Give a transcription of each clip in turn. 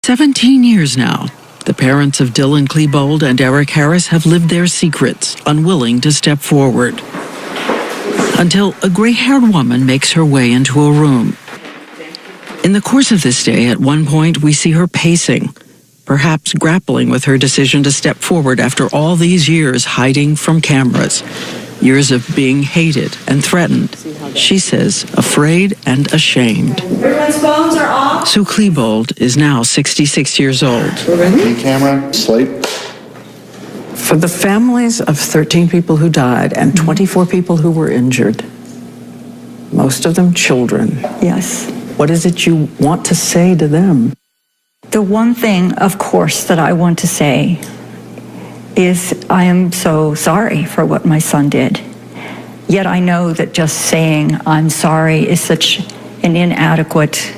17 years now, the parents of Dylan Klebold and Eric Harris have lived their secrets, unwilling to step forward. Until a gray-haired woman makes her way into a room. In the course of this day, at one point, we see her pacing, perhaps grappling with her decision to step forward after all these years hiding from cameras. Years of being hated and threatened. She says, afraid and ashamed. Everyone's phones are off. Sue Klebold is now 66 years old. Camera, slate. For the families of 13 people who died and 24 people who were injured, most of them children. Yes. What is it you want to say to them? The one thing, of course, that I want to say is I am so sorry for what my son did. Yet I know that just saying I'm sorry is such an inadequate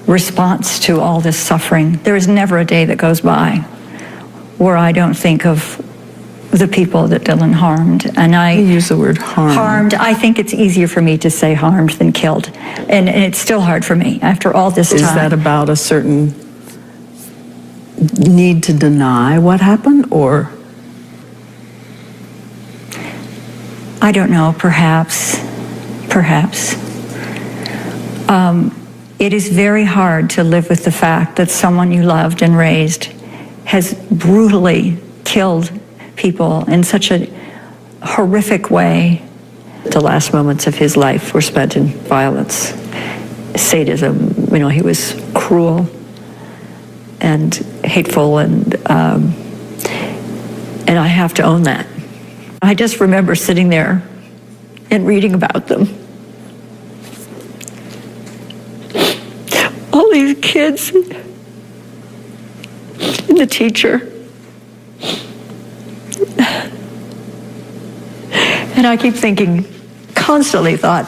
response to all this suffering. There is never a day that goes by where I don't think of the people that Dylan harmed. And I use the word harm. Harmed. I think it's easier for me to say harmed than killed. And it's still hard for me after all this time. Is that about a certain need to deny what happened, or? I don't know, perhaps. It is very hard to live with the fact that someone you loved and raised has brutally killed people in such a horrific way. The last moments of his life were spent in violence, sadism. He was cruel and hateful, and I have to own that. I just remember sitting there and reading about them. All these kids and the teacher. And I keep thinking, constantly thought,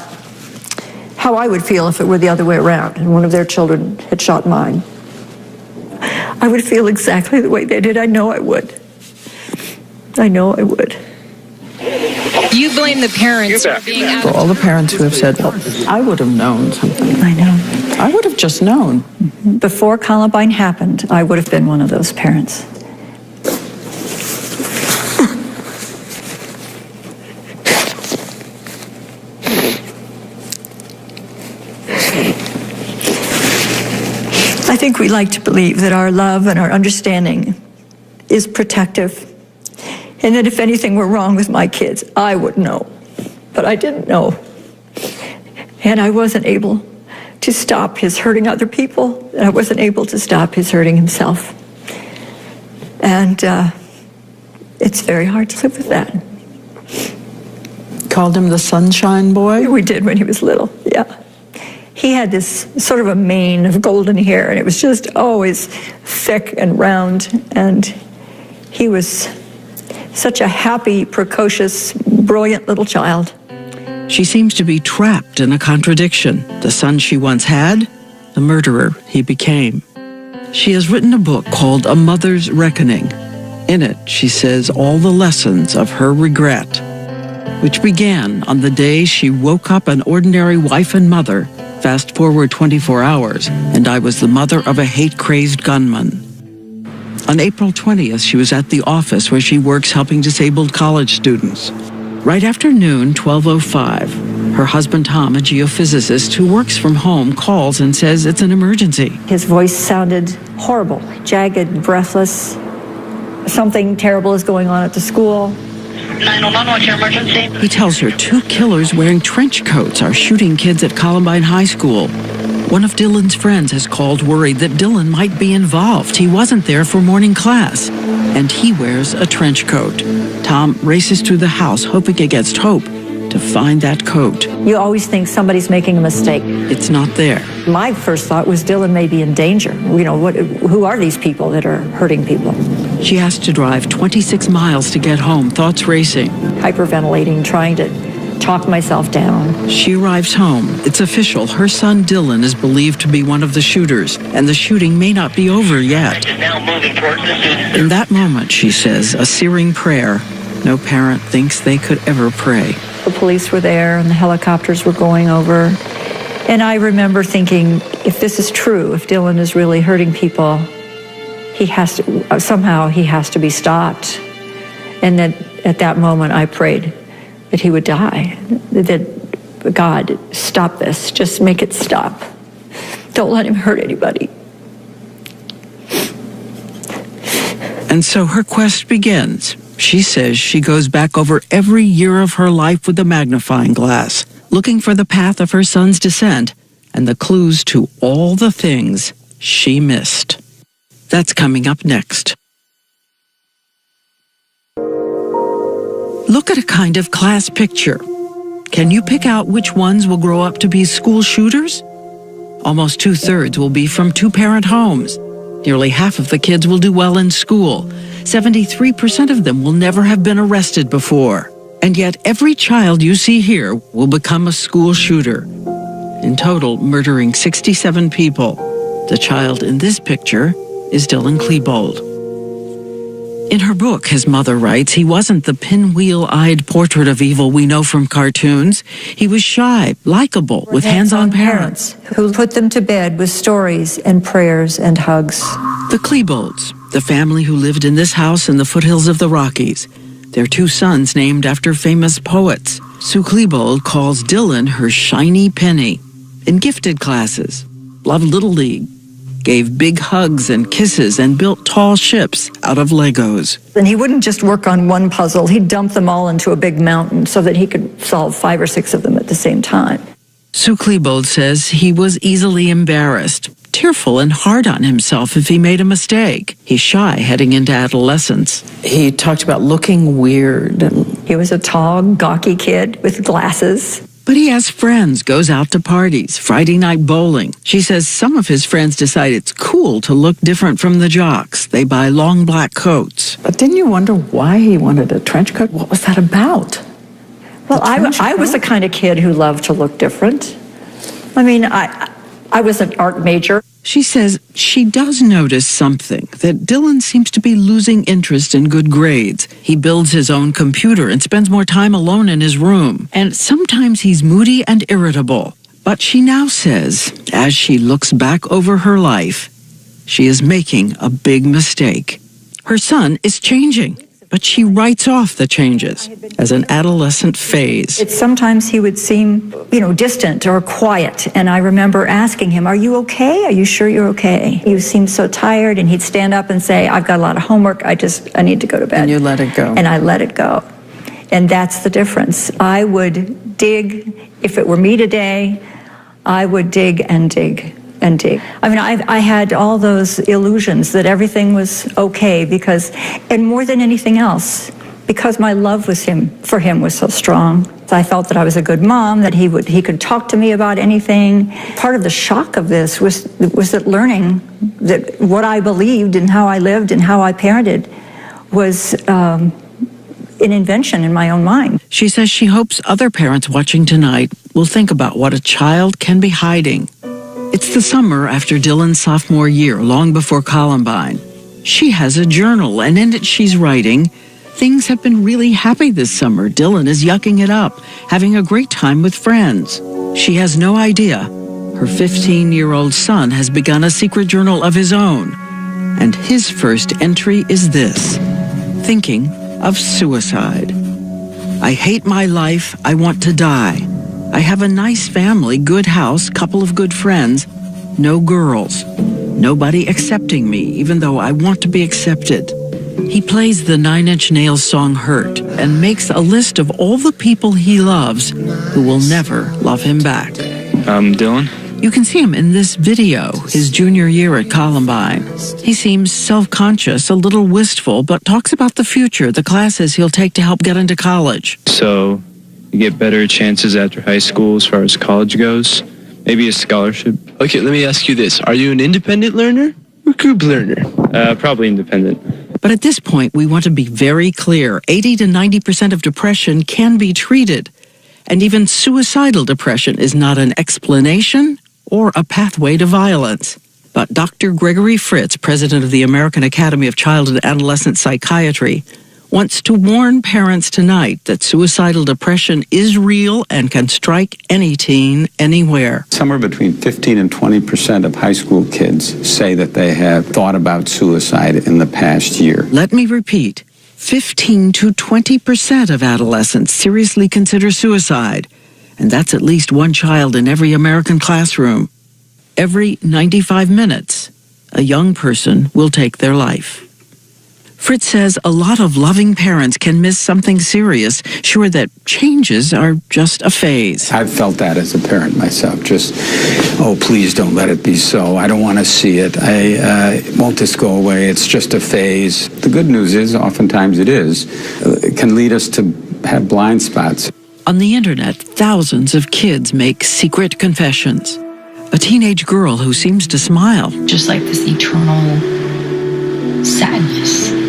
how I would feel if it were the other way around and one of their children had shot mine. I would feel exactly the way they did. I know I would. You blame the parents for being out. For all the parents who have said, well, I would have known something. I know. I would have just known. Before Columbine happened, I would have been one of those parents. I think we like to believe that our love and our understanding is protective, and that if anything were wrong with my kids, I would know. But I didn't know. And I wasn't able to stop his hurting other people, and I wasn't able to stop his hurting himself. And it's very hard to live with that. Called him the sunshine boy? We did when he was little, yeah. He had this sort of a mane of golden hair, and it was just always thick and round, and he was such a happy, precocious, brilliant little child. She seems to be trapped in a contradiction. The son she once had, the murderer he became. She has written a book called A Mother's Reckoning. In it, she says all the lessons of her regret, which began on the day she woke up an ordinary wife and mother. Fast forward 24 hours, and I was the mother of a hate-crazed gunman. On April 20th, she was at the office where she works helping disabled college students. Right after noon, 12:05, her husband Tom, a geophysicist who works from home, calls and says it's an emergency. His voice sounded horrible, jagged, breathless. Something terrible is going on at the school. 911, what's your emergency? He tells her 2 killers wearing trench coats are shooting kids at Columbine High School. One of Dylan's friends has called worried that Dylan might be involved. He wasn't there for morning class, and he wears a trench coat. Tom races through the house, hoping against hope to find that coat. You always think somebody's making a mistake. It's not there. My first thought was Dylan may be in danger. Who are these people that are hurting people? She has to drive 26 miles to get home, thoughts racing. Hyperventilating, trying to talk myself down. She arrives home. It's official. Her son Dylan is believed to be one of the shooters, and the shooting may not be over yet. Now moving towards the student. In that moment, she says, a searing prayer no parent thinks they could ever pray. The police were there and the helicopters were going over. And I remember thinking, if this is true, if Dylan is really hurting people, somehow he has to be stopped. And then at that moment I prayed that he would die, that God, stop this, just make it stop. Don't let him hurt anybody. And so her quest begins. She says she goes back over every year of her life with a magnifying glass, looking for the path of her son's descent and the clues to all the things she missed. That's coming up next. Look at a kind of class picture. Can you pick out which ones will grow up to be school shooters? Almost 2/3 will be from two-parent homes. Nearly half of the kids will do well in school. 73% of them will never have been arrested before. And yet every child you see here will become a school shooter. In total, murdering 67 people. The child in this picture is Dylan Klebold. In her book, his mother writes, he wasn't the pinwheel-eyed portrait of evil we know from cartoons. He was shy, likable, with hands-on parents who put them to bed with stories and prayers and hugs. The Klebolds, the family who lived in this house in the foothills of the Rockies. Their 2 sons named after famous poets. Sue Klebold calls Dylan her shiny penny. In gifted classes, loved Little League, gave big hugs and kisses, and built tall ships out of Legos. And he wouldn't just work on one puzzle, he'd dump them all into a big mountain so that he could solve 5 or 6 of them at the same time. Sue Klebold says he was easily embarrassed, tearful and hard on himself if he made a mistake. He's shy heading into adolescence. He talked about looking weird. He was a tall, gawky kid with glasses. But he has friends, goes out to parties, Friday night bowling. She says some of his friends decide it's cool to look different from the jocks. They buy long black coats. But didn't you wonder why he wanted a trench coat? What was that about? Well, I was the kind of kid who loved to look different. I mean, I was an art major. She says she does notice something, that Dylan seems to be losing interest in good grades. He builds his own computer and spends more time alone in his room. And sometimes he's moody and irritable. But she now says, as she looks back over her life, she is making a big mistake. Her son is changing, but she writes off the changes as an adolescent phase. Sometimes he would seem, distant or quiet. And I remember asking him, are you okay? Are you sure you're okay? He seemed so tired, and he'd stand up and say, I've got a lot of homework. I need to go to bed. And you let it go. And I let it go. And that's the difference. I would dig, if it were me today, I would dig and dig and dig. I mean, I had all those illusions that everything was okay and more than anything else, because my love for him was so strong. I felt that I was a good mom, that he could talk to me about anything. Part of the shock of this was that learning that what I believed and how I lived and how I parented was an invention in my own mind. She says she hopes other parents watching tonight will think about what a child can be hiding. It's the summer after Dylan's sophomore year, long before Columbine. She has a journal, and in it she's writing, things have been really happy this summer. Dylan is yucking it up, having a great time with friends. She has no idea her 15-year-old son has begun a secret journal of his own. And his first entry is this, thinking of suicide. I hate my life. I want to die. I have a nice family, good house, couple of good friends, no girls, nobody accepting me, even though I want to be accepted. He plays the 9 Inch Nails song Hurt and makes a list of all the people he loves who will never love him back. Dylan? You can see him in this video, his junior year at Columbine. He seems self-conscious, a little wistful, but talks about the future, the classes he'll take to help get into college. So you get better chances after high school as far as college goes? Maybe a scholarship? Okay, let me ask you this. Are you an independent learner or group learner? Probably independent. But at this point, we want to be very clear. 80 to 90% of depression can be treated. And even suicidal depression is not an explanation or a pathway to violence. But Dr. Gregory Fritz, president of the American Academy of Child and Adolescent Psychiatry, wants to warn parents tonight that suicidal depression is real and can strike any teen, anywhere. Somewhere between 15 and 20% of high school kids say that they have thought about suicide in the past year. Let me repeat, 15 to 20% of adolescents seriously consider suicide, and that's at least one child in every American classroom. Every 95 minutes, a young person will take their life. Fritz says a lot of loving parents can miss something serious, sure that changes are just a phase. I've felt that as a parent myself, just, oh, please don't let it be so. I don't want to see it. Won't this go away? It's just a phase. The good news is, oftentimes it is. It can lead us to have blind spots. On the internet, thousands of kids make secret confessions. A teenage girl who seems to smile. Just like this eternal sadness.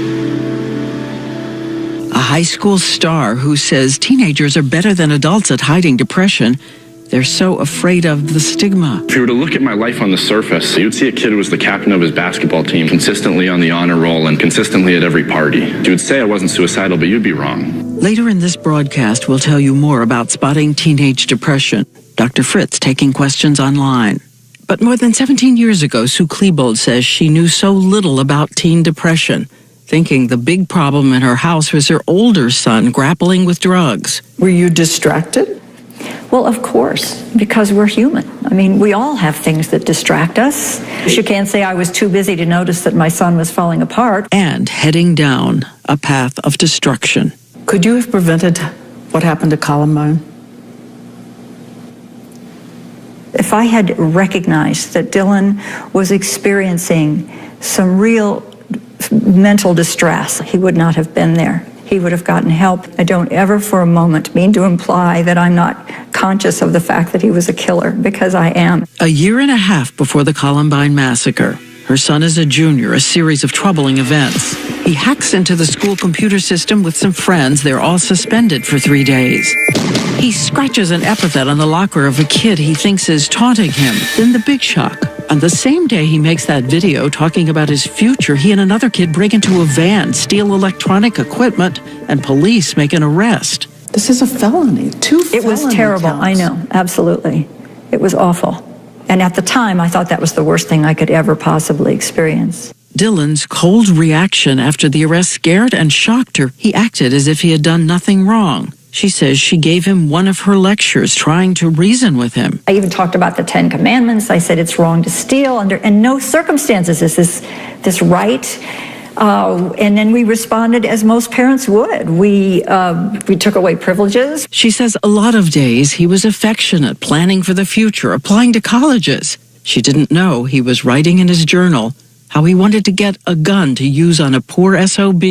A high school star who says teenagers are better than adults at hiding depression. They're so afraid of the stigma. If you were to look at my life on the surface, you'd see a kid who was the captain of his basketball team, consistently on the honor roll and consistently at every party. You would say I wasn't suicidal, but you'd be wrong. Later in this broadcast, we'll tell you more about spotting teenage depression. Dr. Fritz taking questions online. But more than 17 years ago, Sue Klebold says she knew so little about teen depression, thinking the big problem in her house was her older son grappling with drugs. Were you distracted? Well, of course, because we're human. I mean, we all have things that distract us. You can't say I was too busy to notice that my son was falling apart. And heading down a path of destruction. Could you have prevented what happened to Columbine? If I had recognized that Dylan was experiencing some real mental distress, he would not have been there. He would have gotten help. I don't ever for a moment mean to imply that I'm not conscious of the fact that he was a killer, because I am. A year and a half before the Columbine massacre, her son is a junior, a series of troubling events. He hacks into the school computer system with some friends. They're all suspended for 3 days. He scratches an epithet on the locker of a kid he thinks is taunting him. Then the big shock. On the same day he makes that video talking about his future, he and another kid break into a van, steal electronic equipment, and police make an arrest. This is a felony. It was terrible. Counts. I know, absolutely. It was awful. And at the time, I thought that was the worst thing I could ever possibly experience. Dylan's cold reaction after the arrest scared and shocked her. He acted as if he had done nothing wrong. She says she gave him one of her lectures, trying to reason with him. I even talked about the 10 Commandments. I said it's wrong to steal under no circumstances is this right. And then we responded as most parents would. We took away privileges. She says a lot of days he was affectionate, planning for the future, applying to colleges. She didn't know he was writing in his journal how he wanted to get a gun to use on a poor SOB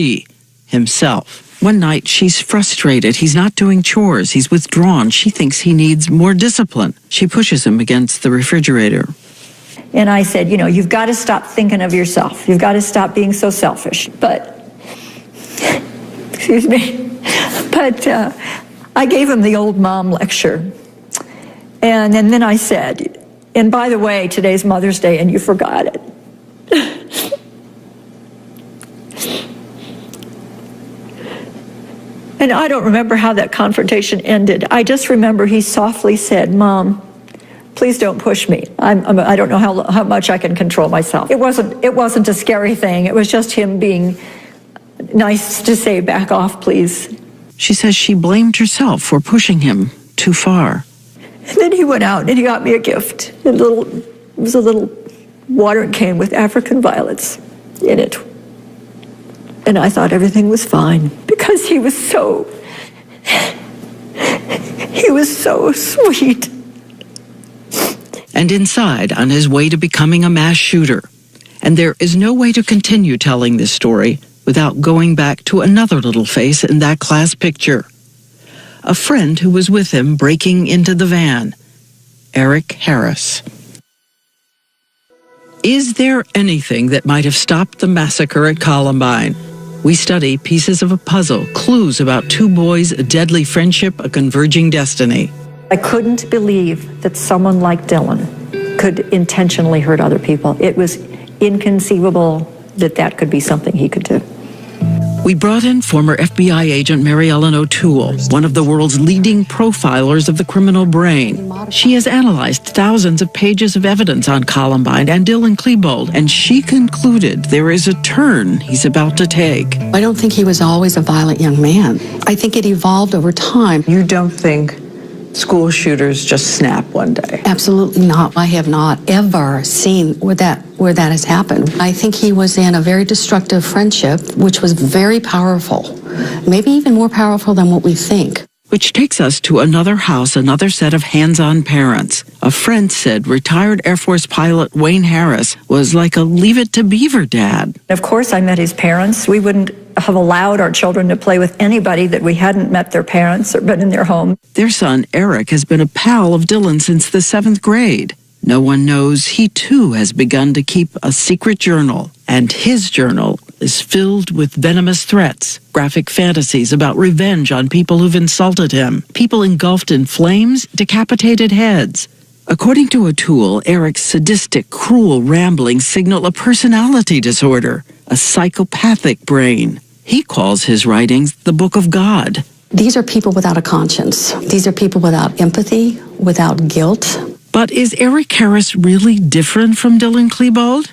himself. One night, she's frustrated. He's not doing chores. He's withdrawn. She thinks he needs more discipline. She pushes him against the refrigerator. And I said, you know, you've got to stop thinking of yourself. You've got to stop being so selfish. But, excuse me, but I gave him the old mom lecture. And then I said, and by the way, today's Mother's Day and you forgot it. And I don't remember how that confrontation ended. I just remember he softly said, Mom, please don't push me. I don't know how much I can control myself. It wasn't a scary thing. It was just him being nice to say, back off, please. She says she blamed herself for pushing him too far. And then he went out and he got me a gift. It was a little watering can with African violets in it. And I thought everything was fine because he was so sweet. And inside, on his way to becoming a mass shooter. And there is no way to continue telling this story without going back to another little face in that class picture. A friend who was with him breaking into the van, Eric Harris. Is there anything that might have stopped the massacre at Columbine? We study pieces of a puzzle, clues about two boys, a deadly friendship, a converging destiny. I couldn't believe that someone like Dylan could intentionally hurt other people. It was inconceivable that that could be something he could do. We brought in former FBI agent Mary Ellen O'Toole, one of the world's leading profilers of the criminal brain. She has analyzed thousands of pages of evidence on Columbine and Dylan Klebold, and she concluded there is a turn he's about to take. I don't think he was always a violent young man. I think it evolved over time. You don't think school shooters just snap one day? Absolutely not. I have not ever seen where that has happened. I think he was in a very destructive friendship, which was very powerful, maybe even more powerful than what we think. Which takes us to another house, another set of hands-on parents. A friend said retired Air Force pilot Wayne Harris was like a Leave It to Beaver dad. Of course, I met his parents. We wouldn't have allowed our children to play with anybody that we hadn't met their parents or been in their home. Their son, Eric, has been a pal of Dylan since the 7th grade. No one knows he too has begun to keep a secret journal, and his journal is filled with venomous threats, graphic fantasies about revenge on people who've insulted him, people engulfed in flames, decapitated heads. According to O'Toole, Eric's sadistic, cruel ramblings signal a personality disorder, a psychopathic brain. He calls his writings the Book of God. These are people without a conscience. These are people without empathy, without guilt. But is Eric Harris really different from Dylan Klebold?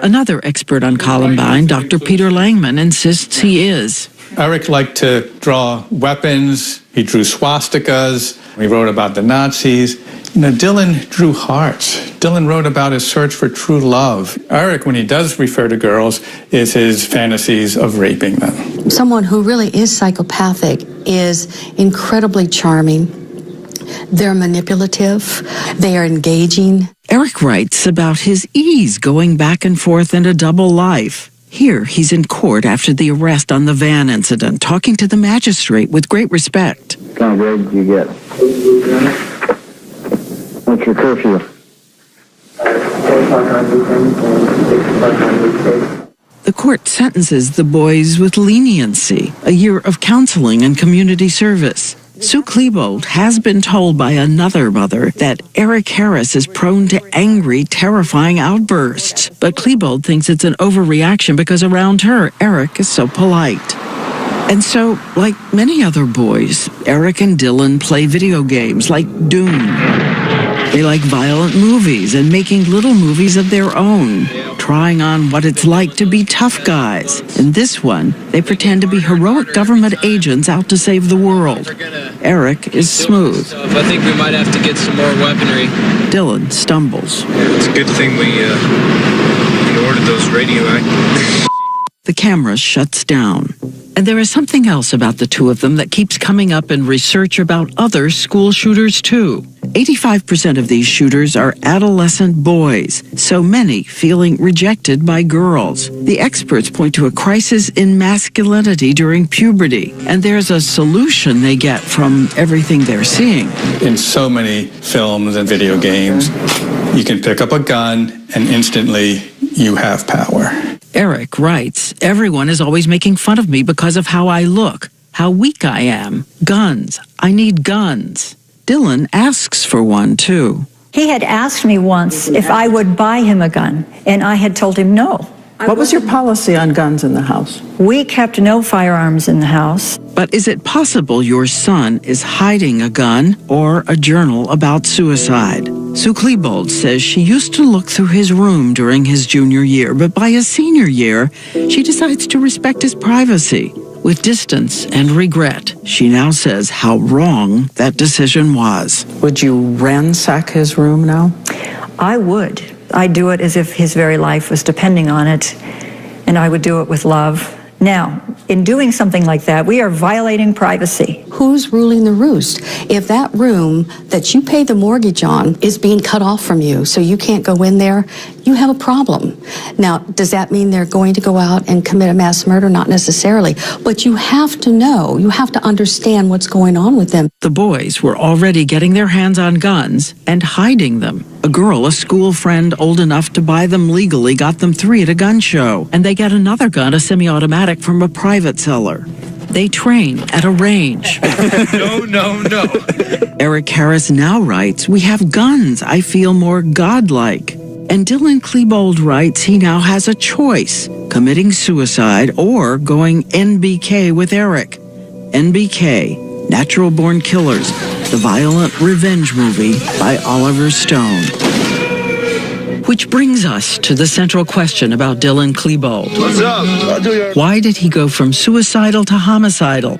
Another expert on Columbine, Dr. Peter Langman, insists he is. Eric liked to draw weapons. He drew swastikas. He wrote about the Nazis. Dylan drew hearts. Dylan wrote about his search for true love. Eric, when he does refer to girls, is his fantasies of raping them. Someone who really is psychopathic is incredibly charming. They're manipulative. They are engaging. Eric writes about his ease going back and forth in a double life. Here, he's in court after the arrest on the van incident, talking to the magistrate with great respect. What kind of grade did you get? What's your curfew? The court sentences the boys with leniency, a year of counseling and community service. Sue Klebold has been told by another mother that Eric Harris is prone to angry, terrifying outbursts. But Klebold thinks it's an overreaction because around her, Eric is so polite. And so, like many other boys, Eric and Dylan play video games like Doom. They like violent movies and making little movies of their own, trying on what it's like to be tough guys. In this one, they pretend to be heroic government agents out to save the world. Eric is smooth. I think we might have to get some more weaponry. Dylan stumbles. It's a good thing we ordered those radioactive. The camera shuts down. And there is something else about the two of them that keeps coming up in research about other school shooters, too. 85% of these shooters are adolescent boys, so many feeling rejected by girls. The experts point to a crisis in masculinity during puberty, and there's a solution they get from everything they're seeing. In so many films and video games, you can pick up a gun and instantly you have power. Eric writes, everyone is always making fun of me because of how I look, how weak I am. Guns. I need guns. Dylan asks for one, too. He had asked me once if I would buy him a gun, and I had told him no. What was your policy on guns in the house? We kept no firearms in the house. But is it possible your son is hiding a gun or a journal about suicide? Sue Klebold says she used to look through his room during his junior year, but by his senior year, she decides to respect his privacy. With distance and regret, she now says how wrong that decision was. Would you ransack his room now? I would. I'd do it as if his very life was depending on it, and I would do it with love. Now, in doing something like that, we are violating privacy. Who's ruling the roost? If that room that you pay the mortgage on is being cut off from you, so you can't go in there, you have a problem. Now, does that mean they're going to go out and commit a mass murder? Not necessarily. But you have to know, you have to understand what's going on with them. The boys were already getting their hands on guns and hiding them. A girl, a school friend old enough to buy them legally, got them 3 at a gun show. And they get another gun, a semi-automatic, from a private seller. They train at a range. No. Eric Harris now writes, we have guns. I feel more godlike. And Dylan Klebold writes he now has a choice, committing suicide or going NBK with Eric. NBK, Natural Born Killers, the violent revenge movie by Oliver Stone. Which brings us to the central question about Dylan Klebold. What's up? Why did he go from suicidal to homicidal?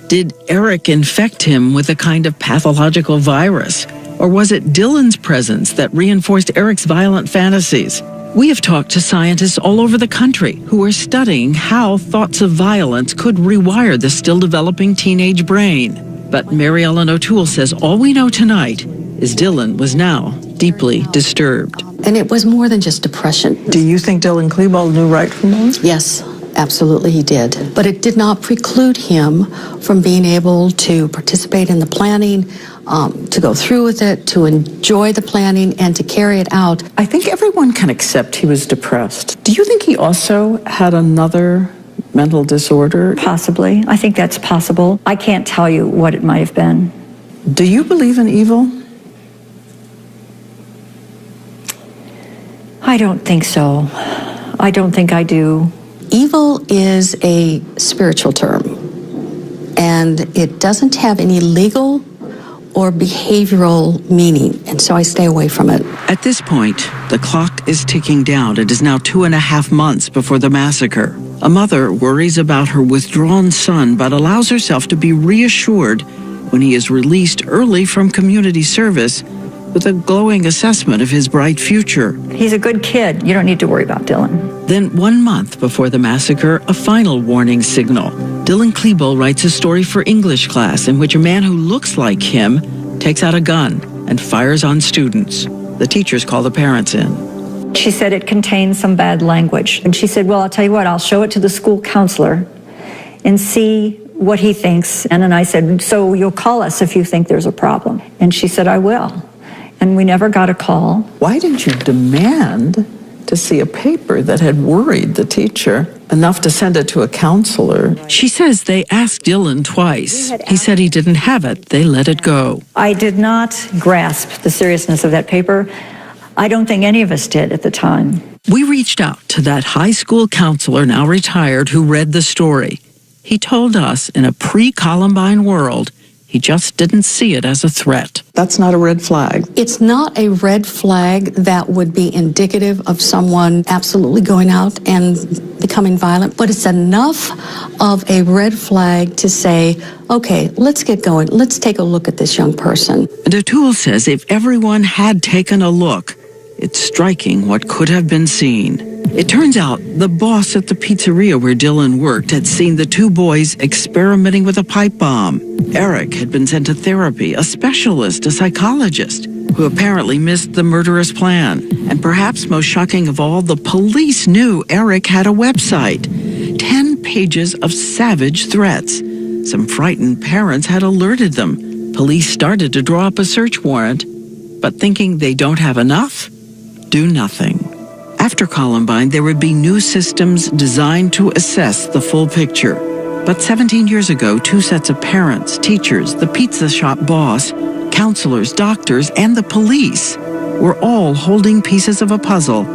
Did Eric infect him with a kind of pathological virus? Or was it Dylan's presence that reinforced Eric's violent fantasies? We have talked to scientists all over the country who are studying how thoughts of violence could rewire the still developing teenage brain. But Mary Ellen O'Toole says all we know tonight is Dylan was now deeply disturbed. And it was more than just depression. Do you think Dylan Klebold knew right from wrong? Yes, absolutely he did. But it did not preclude him from being able to participate in the planning, to go through with it, to enjoy the planning, and to carry it out. I think everyone can accept he was depressed. Do you think he also had another mental disorder? Possibly. I think that's possible. I can't tell you what it might have been. Do you believe in evil? I don't think so. I don't think I do. Evil is a spiritual term, and it doesn't have any legal or behavioral meaning, and so I stay away from it. At this point, the clock is ticking down. It is now 2.5 months before the massacre. A mother worries about her withdrawn son, but allows herself to be reassured when he is released early from community service with a glowing assessment of his bright future. He's a good kid. You don't need to worry about Dylan. Then 1 month before the massacre, a final warning signal. Dylan Klebold writes a story for English class in which a man who looks like him takes out a gun and fires on students. The teachers call the parents in. She said it contained some bad language. And she said, well, I'll tell you what, I'll show it to the school counselor and see what he thinks. And then I said, so you'll call us if you think there's a problem. And she said, I will. And we never got a call. Why didn't you demand to see a paper that had worried the teacher enough to send it to a counselor? She says they asked Dylan twice. He said he didn't have it. They let it go. I did not grasp the seriousness of that paper. I don't think any of us did at the time. We reached out to that high school counselor, now retired, who read the story. He told us in a pre-Columbine world, he just didn't see it as a threat. That's not a red flag. It's not a red flag that would be indicative of someone absolutely going out and becoming violent, but it's enough of a red flag to say, okay, let's get going. Let's take a look at this young person. And O'Toole says if everyone had taken a look, it's striking what could have been seen. It turns out the boss at the pizzeria where Dylan worked had seen the two boys experimenting with a pipe bomb. Eric had been sent to therapy, a specialist, a psychologist, who apparently missed the murderous plan. And perhaps most shocking of all, the police knew Eric had a website. 10 pages of savage threats. Some frightened parents had alerted them. Police started to draw up a search warrant, but thinking they don't have enough, do nothing. After Columbine, there would be new systems designed to assess the full picture. But 17 years ago, two sets of parents, teachers, the pizza shop boss, counselors, doctors, and the police were all holding pieces of a puzzle,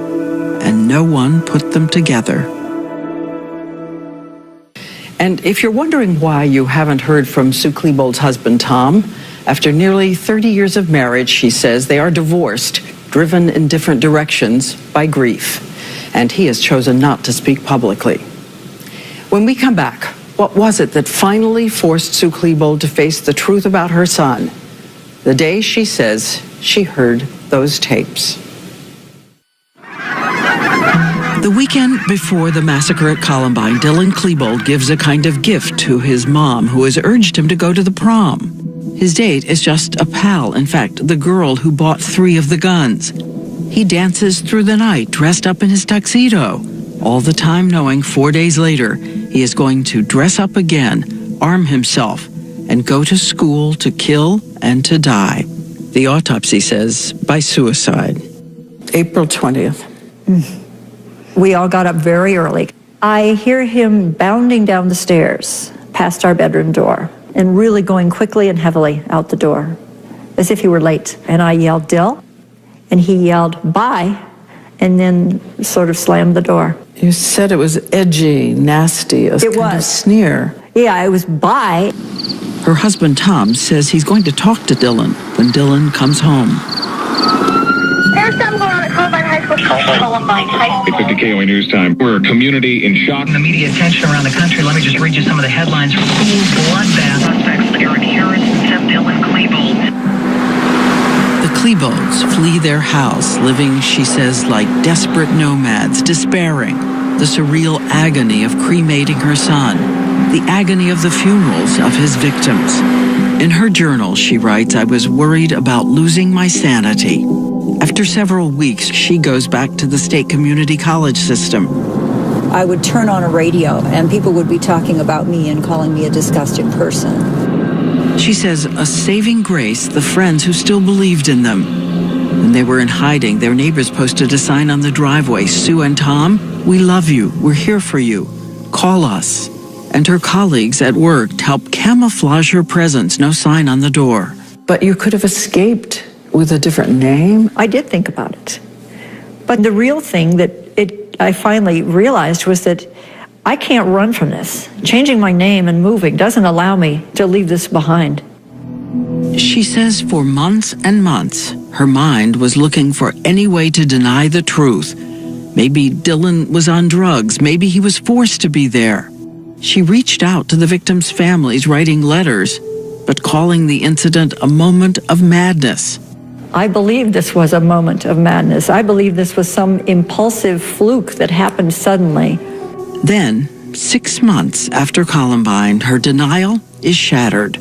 and no one put them together. And if you're wondering why you haven't heard from Sue Klebold's husband, Tom, after nearly 30 years of marriage, she says they are divorced, driven in different directions by grief, and he has chosen not to speak publicly. When we come back, what was it that finally forced Sue Klebold to face the truth about her son? The day she says she heard those tapes. The weekend before the massacre at Columbine, Dylan Klebold gives a kind of gift to his mom, who has urged him to go to the prom. His date is just a pal, in fact, the girl who bought 3 of the guns. He dances through the night dressed up in his tuxedo, all the time knowing 4 days later he is going to dress up again, arm himself, and go to school to kill and to die. The autopsy says by suicide. April 20th. We all got up very early. I hear him bounding down the stairs past our bedroom door and really going quickly and heavily out the door, as if he were late. And I yelled, Dill, and he yelled, bye, and then sort of slammed the door. You said it was edgy, nasty, a kind of sneer. Yeah, it was bye. Her husband, Tom, says he's going to talk to Dylan when Dylan comes home. There's something going on at Columbine High School. Columbine High School. 850 KOA News Time. We're a community in shock. The media attention around the country. Let me just read you some of the headlines. School bloodbath. Suspects Eric Harris and Dylan Klebold. The Klebolds flee their house, living, she says, like desperate nomads, despairing. The surreal agony of cremating her son. The agony of the funerals of his victims. In her journal, she writes, I was worried about losing my sanity. After several weeks, she goes back to the state community college system. I would turn on a radio and people would be talking about me and calling me a disgusting person. She says, a saving grace, the friends who still believed in them. When they were in hiding, their neighbors posted a sign on the driveway, Sue and Tom, we love you, we're here for you, call us. And her colleagues at work helped camouflage her presence, no sign on the door. But you could have escaped with a different name? I did think about it. But the real thing that I finally realized was that I can't run from this. Changing my name and moving doesn't allow me to leave this behind. She says for months and months, her mind was looking for any way to deny the truth. Maybe Dylan was on drugs. Maybe he was forced to be there. She reached out to the victims' families, writing letters, but calling the incident a moment of madness. I believe this was a moment of madness. I believe this was some impulsive fluke that happened suddenly. Then, 6 months after Columbine, her denial is shattered.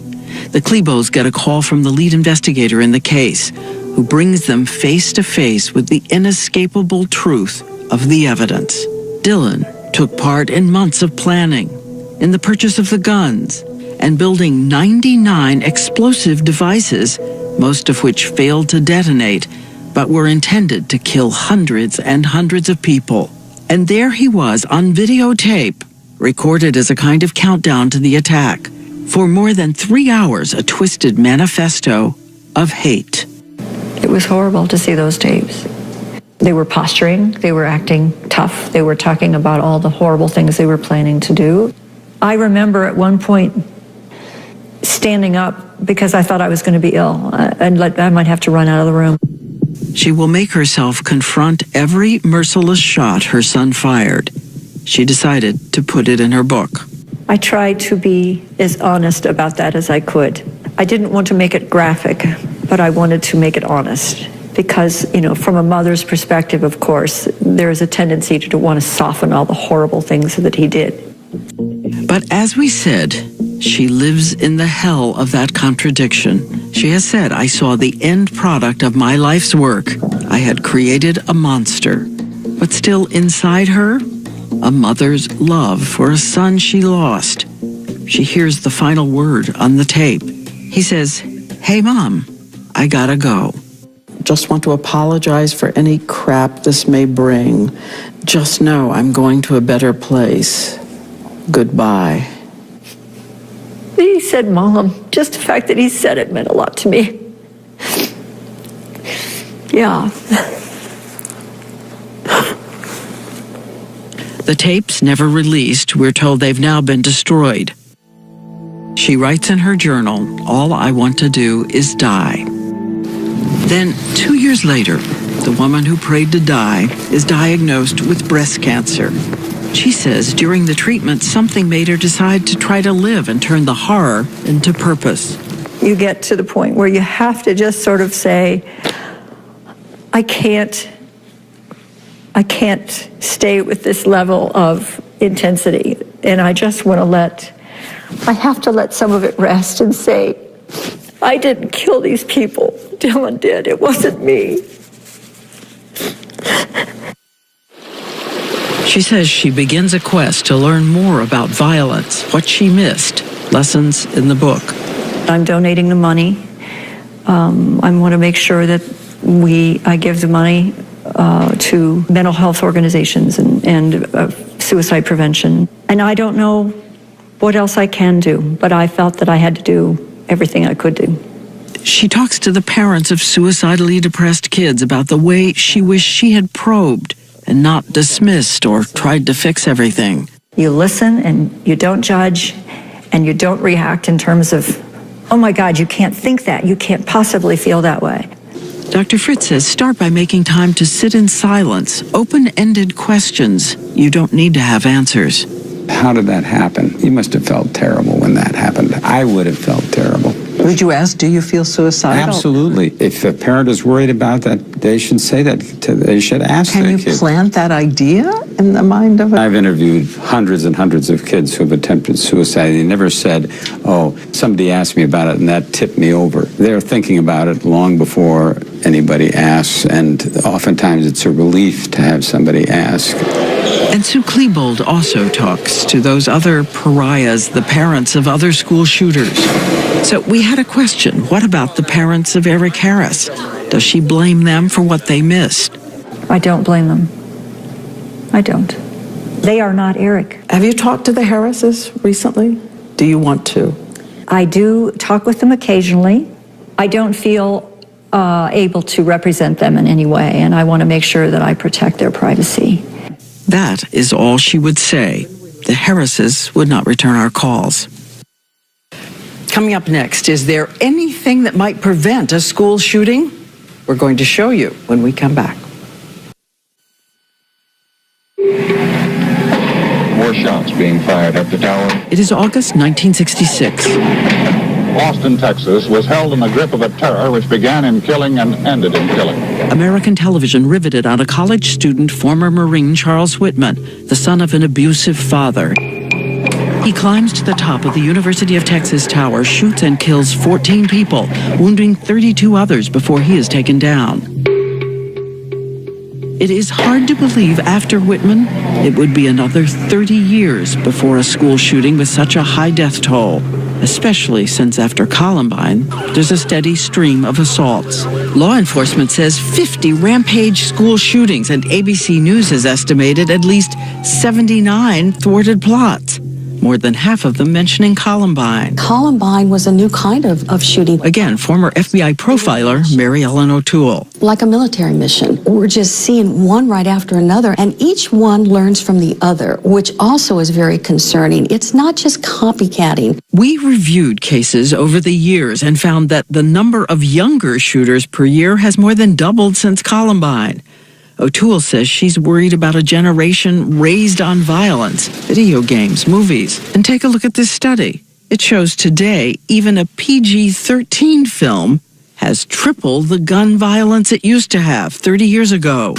The Klebolds get a call from the lead investigator in the case, who brings them face to face with the inescapable truth of the evidence. Dylan took part in months of planning, in the purchase of the guns, and building 99 explosive devices, most of which failed to detonate, but were intended to kill hundreds and hundreds of people. And there he was on videotape, recorded as a kind of countdown to the attack. For more than 3 hours, a twisted manifesto of hate. It was horrible to see those tapes. They were posturing, they were acting tough, they were talking about all the horrible things they were planning to do. I remember at one point standing up because I thought I was going to be ill and I might have to run out of the room. She will make herself confront every merciless shot her son fired. She decided to put it in her book. I tried to be as honest about that as I could. I didn't want to make it graphic, but I wanted to make it honest. Because, from a mother's perspective, of course, there is a tendency to want to soften all the horrible things that he did. But as we said, she lives in the hell of that contradiction. She has said, I saw the end product of my life's work. I had created a monster. But still inside her, a mother's love for a son she lost. She hears the final word on the tape. He says, hey, Mom, I gotta go. Just want to apologize for any crap this may bring. Just know I'm going to a better place. Goodbye. He said, Mom, just the fact that he said it meant a lot to me. Yeah. The tapes never released. We're told they've now been destroyed. She writes in her journal, all I want to do is die. Then, 2 years later, the woman who prayed to die is diagnosed with breast cancer. She says during the treatment, something made her decide to try to live and turn the horror into purpose. You get to the point where you have to just sort of say, I can't stay with this level of intensity. And I just want to I have to let some of it rest and say, I didn't kill these people. Dylan did. It wasn't me. She says she begins a quest to learn more about violence, what she missed, lessons in the book. I'm donating the money. I want to make sure that I give the money to mental health organizations and suicide prevention. And I don't know what else I can do, but I felt that I had to do everything I could do. She talks to the parents of suicidally depressed kids about the way she wished she had probed and not dismissed or tried to fix everything. You listen and you don't judge and you don't react in terms of, oh my God, you can't think that. You can't possibly feel that way. Dr. Fritz says start by making time to sit in silence, open-ended questions. You don't need to have answers. How did that happen? You must have felt terrible when that happened. I would have felt terrible. Would you ask, do you feel suicidal? Absolutely. If a parent is worried about that, they should say that. They should ask their kid. Can you plant that idea in the mind of a... I've interviewed hundreds and hundreds of kids who have attempted suicide. They never said, oh, somebody asked me about it and that tipped me over. They're thinking about it long before anybody asks, and oftentimes it's a relief to have somebody ask. And Sue Klebold also talks to those other pariahs, the parents of other school shooters. So we had a question. What about the parents of Eric Harris? Does she blame them for what they missed? I don't blame them. I don't. They are not Eric. Have you talked to the Harrises recently? Do you want to? I do talk with them occasionally. I don't feel able to represent them in any way, and I want to make sure that I protect their privacy. That is all she would say. The Harrises would not return our calls. Coming up next, is there anything that might prevent a school shooting? We're going to show you when we come back. More shots being fired at the tower. It is August 1966. Austin, Texas was held in the grip of a terror which began in killing and ended in killing. American television riveted on a college student, former Marine Charles Whitman, the son of an abusive father. He climbs to the top of the University of Texas Tower, shoots and kills 14 people, wounding 32 others before he is taken down. It is hard to believe after Whitman, it would be another 30 years before a school shooting with such a high death toll, especially since after Columbine, there's a steady stream of assaults. Law enforcement says 50 rampage school shootings, and ABC News has estimated at least 79 thwarted plots. More than half of them mentioning Columbine. Columbine was a new kind of shooting. Again, former FBI profiler Mary Ellen O'Toole. Like a military mission. We're just seeing one right after another, and each one learns from the other, which also is very concerning. It's not just copycatting. We reviewed cases over the years and found that the number of younger shooters per year has more than doubled since Columbine. O'Toole says she's worried about a generation raised on violence, video games, movies. And take a look at this study. It shows today even a PG-13 film has triple the gun violence it used to have 30 years ago.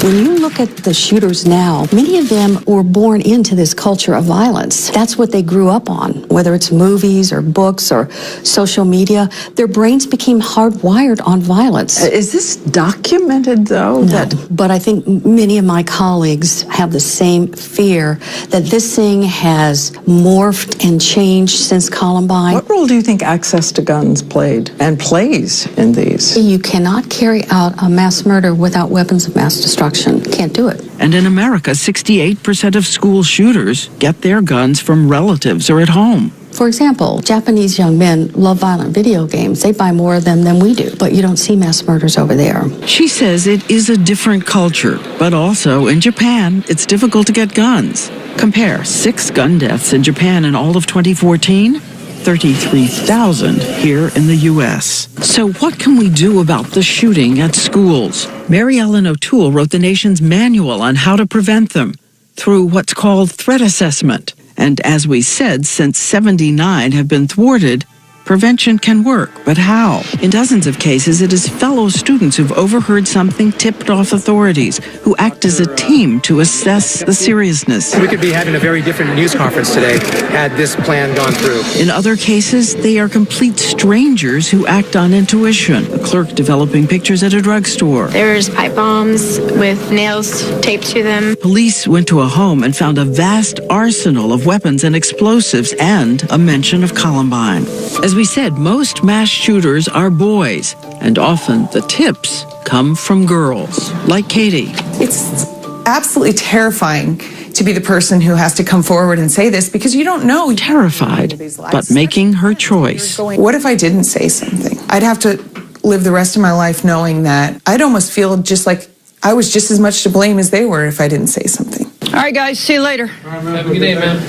When you look at the shooters now, many of them were born into this culture of violence. That's what they grew up on, whether it's movies or books or social media. Their brains became hardwired on violence. Is this documented, though? No, but I think many of my colleagues have the same fear that this thing has morphed and changed since Columbine. What role do you think access to guns played and plays in these? You cannot carry out a mass murder without weapons of mass destruction. Can't do it. And in America, 68% of school shooters get their guns from relatives or at home. For example, Japanese young men love violent video games. They buy more of them than we do, but you don't see mass murders over there. She says it is a different culture, but also in Japan, it's difficult to get guns. Compare 6 gun deaths in Japan in all of 2014. 33,000 here in the U.S. So what can we do about the shooting at schools? Mary Ellen O'Toole wrote the nation's manual on how to prevent them through what's called threat assessment. And as we said, since 79 have been thwarted, prevention can work, but how? In dozens of cases, it is fellow students who've overheard something tipped off authorities, who act as a team to assess the seriousness. We could be having a very different news conference today had this plan gone through. In other cases, they are complete strangers who act on intuition. A clerk developing pictures at a drugstore. There's pipe bombs with nails taped to them. Police went to a home and found a vast arsenal of weapons and explosives and a mention of Columbine. As we said, most mass shooters are boys, and often the tips come from girls, like Katie. It's absolutely terrifying to be the person who has to come forward and say this because you don't know. Terrified, but making her choice. What if I didn't say something? I'd have to live the rest of my life knowing that I'd almost feel just like I was just as much to blame as they were if I didn't say something. All right, guys, see you later. Have a good day, man.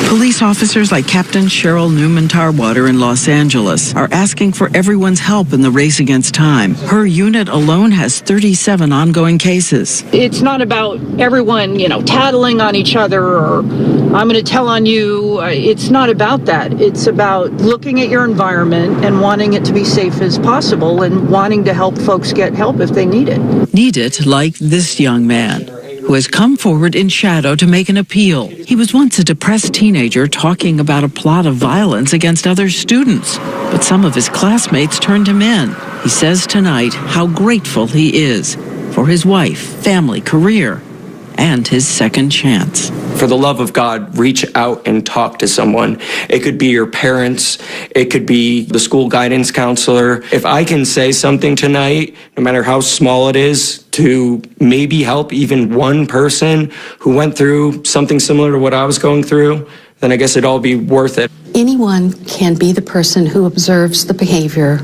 Police officers like Captain Cheryl Newman-Tarwater in Los Angeles are asking for everyone's help in the race against time. Her unit alone has 37 ongoing cases. It's not about everyone, tattling on each other or I'm going to tell on you. It's not about that. It's about looking at your environment and wanting it to be safe as possible and wanting to help folks get help if they need it. Need it like this young man, who has come forward in shadow to make an appeal. He was once a depressed teenager talking about a plot of violence against other students, but some of his classmates turned him in. He says tonight how grateful he is for his wife, family, career, and his second chance. For the love of God, reach out and talk to someone. It could be your parents. It could be the school guidance counselor. If I can say something tonight, no matter how small it is, to maybe help even one person who went through something similar to what I was going through, then I guess it'd all be worth it. Anyone can be the person who observes the behavior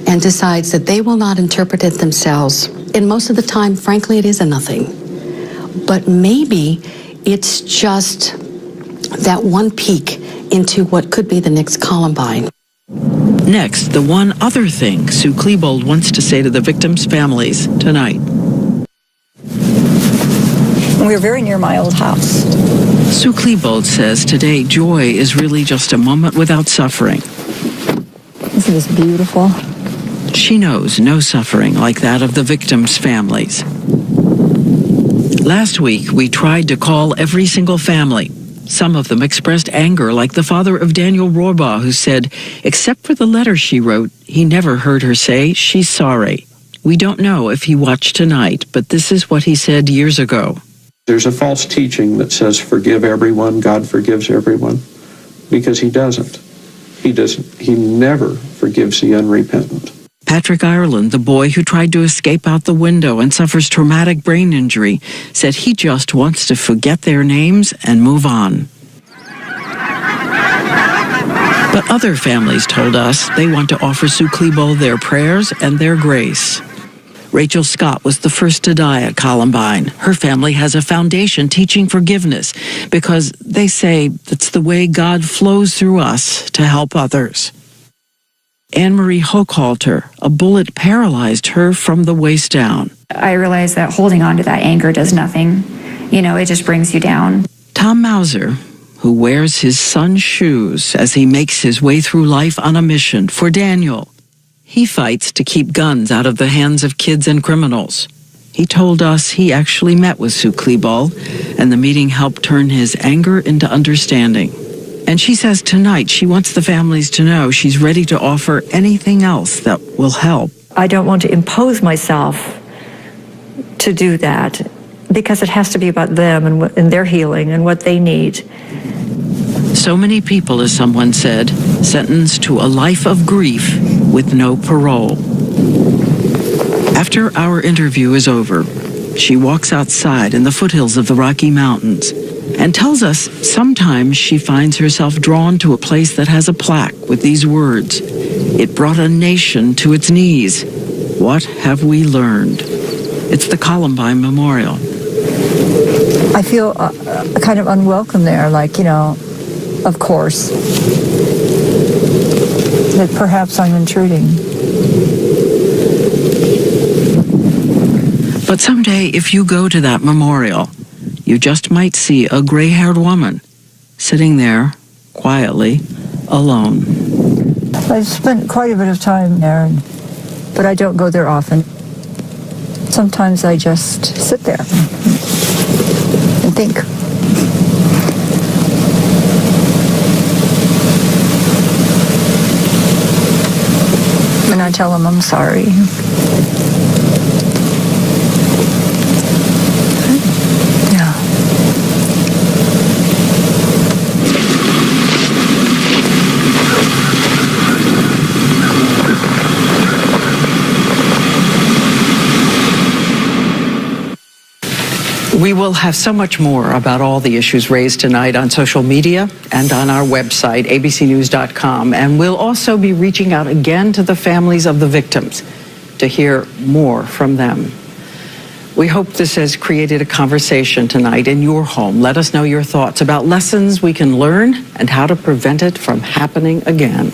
and decides that they will not interpret it themselves. And most of the time, frankly, it is a nothing. But maybe it's just that one peek into what could be the next Columbine. Next, the one other thing Sue Klebold wants to say to the victims' families tonight. We were very near my old house. Sue Klebold says today joy is really just a moment without suffering. Isn't this beautiful? She knows no suffering like that of the victims' families. Last week, we tried to call every single family. Some of them expressed anger, like the father of Daniel Rohrbaugh, who said, except for the letter she wrote, he never heard her say she's sorry. We don't know if he watched tonight, but this is what he said years ago. There's a false teaching that says forgive everyone, God forgives everyone, because he doesn't. He doesn't. He never forgives the unrepentant. Patrick Ireland, the boy who tried to escape out the window and suffers traumatic brain injury, said he just wants to forget their names and move on. But other families told us they want to offer Sue Klebold their prayers and their grace. Rachel Scott was the first to die at Columbine. Her family has a foundation teaching forgiveness because they say that's the way God flows through us to help others. Anne-Marie Hochhalter, a bullet paralyzed her from the waist down. I realized that holding on to that anger does nothing. It just brings you down. Tom Mauser, who wears his son's shoes as he makes his way through life on a mission for Daniel. He fights to keep guns out of the hands of kids and criminals. He told us he actually met with Sue Klebold, and the meeting helped turn his anger into understanding. And she says tonight she wants the families to know she's ready to offer anything else that will help. I don't want to impose myself to do that because it has to be about them and their healing and what they need. So many people, as someone said, sentenced to a life of grief with no parole. After our interview is over, she walks outside in the foothills of the Rocky Mountains and tells us sometimes she finds herself drawn to a place that has a plaque with these words, "It brought a nation to its knees. What have we learned?" It's the Columbine Memorial. I feel kind of unwelcome there, of course, that perhaps I'm intruding. But someday, if you go to that memorial, you just might see a gray-haired woman sitting there, quietly, alone. I've spent quite a bit of time there, but I don't go there often. Sometimes I just sit there and think. And I tell them I'm sorry. Yeah. We will have so much more about all the issues raised tonight on social media and on our website, abcnews.com. And we'll also be reaching out again to the families of the victims to hear more from them. We hope this has created a conversation tonight in your home. Let us know your thoughts about lessons we can learn and how to prevent it from happening again.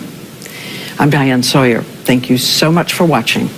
I'm Diane Sawyer. Thank you so much for watching.